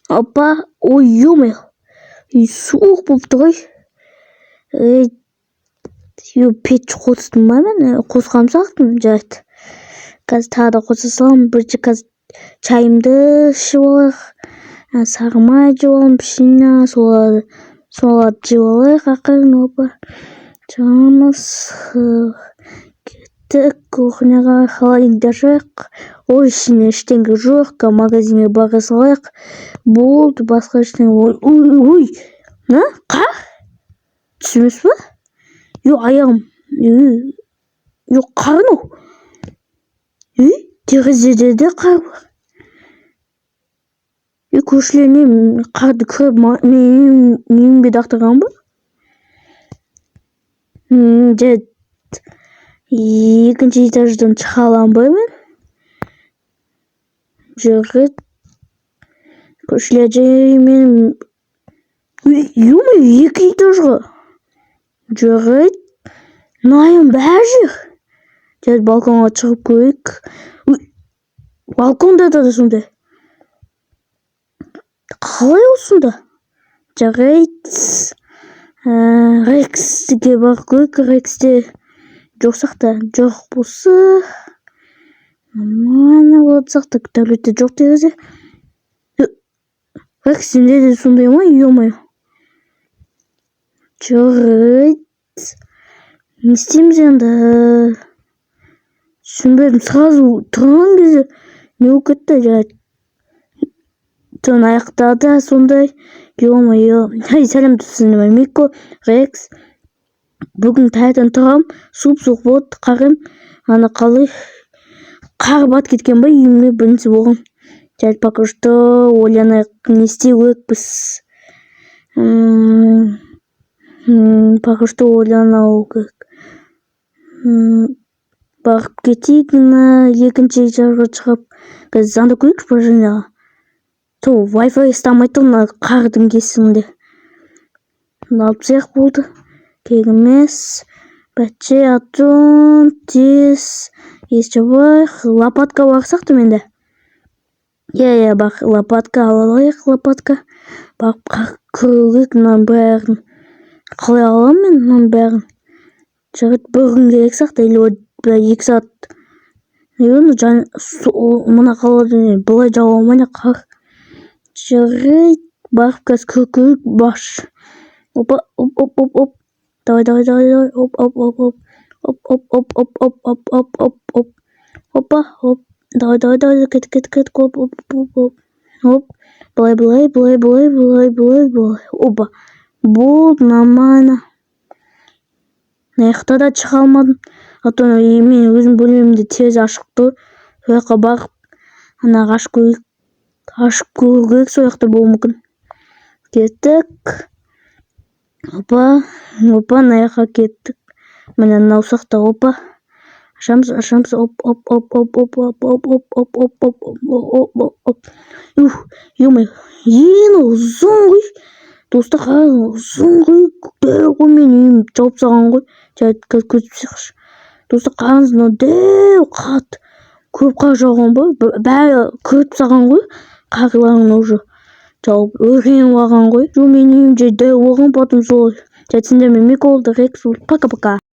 Опа, ой, ё-моё, суық болып тұр ғой. Пеш қостым ба мен? Қосқам сақтым, жарайды. Қазір тағы да қоса саламын. Бірінші қазір чайымды ішіп алайық. Сары май жеп аламын, пішіне, соларды жеп алайық ақырын. Опа, жағамыз. Кеттік, кухняға холодильникті ашайық. Ой, ішіне ештеңе жоқ, магазинге бара салайық. Болды, басқа ештеңе. Ой, не? Қар? Түсімес па? Аяғым. Қар мынау. Терезеде де қар бар. Көршілеріне қарды көріп менің бе дақтырған ба? Екінші этаждан шыға аламын ба мен? Жарайды. Көршілер мен екі этажға. Жарайды. Найым бәрі жер. Жарайды, балконға шығып көрейік. Балконда да сондай. Қалай осында? Жарайды. Рекске бар көрейік. Рексте жоқсақта жоқ болса. Нормально болсақта туалетте жоқ терезе. Рексінде де сондай ма? Ё-моё. Жарайды. Не істейміз енді? Түсінбедім, сразу тұрған кезде не болып кетті, жарайды. Түн аяқтады сондай. Ё-моё. Сәлем түсінемін. Мико, Рекс. Бүгін таңертең тұрам, суық болды, қарым. Ана қалай қар батып кеткен ба, үйімде бірінші болған. Жарайды, пока что ойланайық, не істеу керекпіз. Пока что ойланау керек. Барып кетейік, екінші этажға шығып. Қазір заңды көрейікші бар жаңағы. Wi-Fi ұстамай тұр қардың кесімінде. Алып сияқты болды. Керек емес. Бәтше, атон, тез. Есі бар. Лопатка барсақты менде. Бар, лопатка алайық, лопатка. Барып көрейік, мұның бәрін. Қалай аламын мен мұның бәрін? Жарайды, бір күн керек сақты, или 2 сағат. Мұна қалады, бұлай жауамайна қар. Жарайды, барып қазір көрейік, баш. Опа, оп. Давай. Оп. Опа. Давай. Кет. Оп. Былай. Опа. Болды, нормально. Наяқта да шыға алмадым. Ато мен өзім бөлмемде терезе ашық тұр. Сояққа барып, ашып көрейік, сояқта болуы мүмкін. Кеттік. Опа, наяққа кеттік. Міне наусақта, опа. Ашамыз. Оп. Ё-моё, ең ұзын ғой. Достар, ұзын ғой. Дәу мен үйім жауып саған ғой. Жарайды, көзіп шықшы. Достар, қараңыз, дәу қат. Көп қар жауған ба? Бәрі көріп саған ғой. Қарларың уже жауып өрген оған ғой. Мен үйім дәу оған потом солай. Жарайды, сендермен Микол, Рекс, пока-пока.